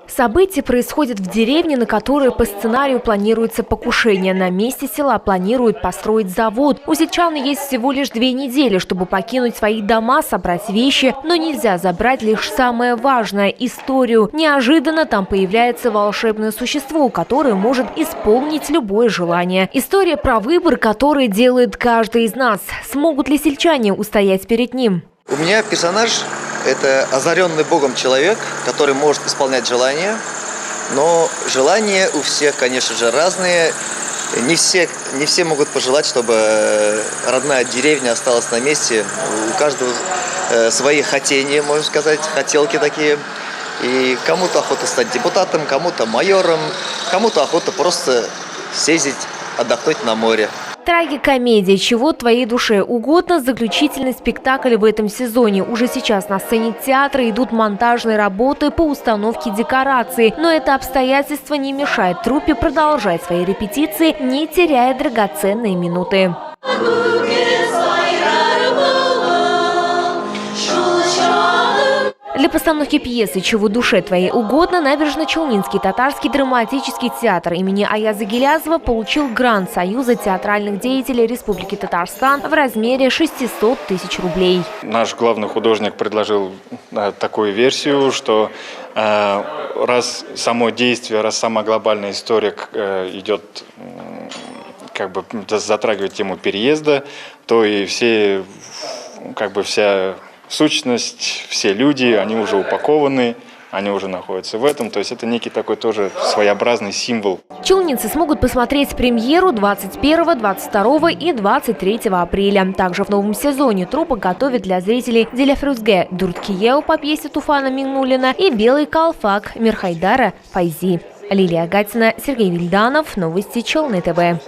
События происходят в деревне, на которой по сценарию планируется покушение. На месте села планируют построить завод. У сельчан есть всего лишь 2 недели, чтобы покинуть свои дома, собрать вещи. Но нельзя забрать лишь самое важное – историю. Неожиданно там появляется волшебное существо, которое может исполнить любое желание. История про выбор, который делает каждый из нас. Смогут ли сельчане устоять перед ним? У меня персонаж – это озаренный Богом человек, который может исполнять желания. Но желания у всех, конечно же, разные. Не все могут пожелать, чтобы родная деревня осталась на месте. У каждого свои хотения, можно сказать, хотелки такие. И кому-то охота стать депутатом, кому-то майором, кому-то охота просто съездить, отдохнуть на море. Трагикомедия «Чего твоей душе угодно» – заключительный спектакль в этом сезоне. Уже сейчас на сцене театра идут монтажные работы по установке декораций. Но это обстоятельство не мешает труппе продолжать свои репетиции, не теряя драгоценные минуты. Для постановки пьесы «Чего душе твоей угодно» Набережно-Челнинский татарский драматический театр имени Аяза Гилязова получил грант Союза театральных деятелей Республики Татарстан в размере 600 тысяч рублей. Наш главный художник предложил такую версию, что раз само действие, раз сама глобальная история идет, затрагивает тему переезда, то и вся сущность, все люди, они уже упакованы, они уже находятся в этом. То есть это некий такой тоже своеобразный символ. Челнинцы смогут посмотреть премьеру 21, 22 и 23 апреля. Также в новом сезоне труппа готовит для зрителей «Диляфрюзге» Дурткиеу по пьесе Туфана Миннулина и «Белый колфак» Мирхайдара Файзи. Лилия Гатина, Сергей Вильданов. Новости Челны ТВ.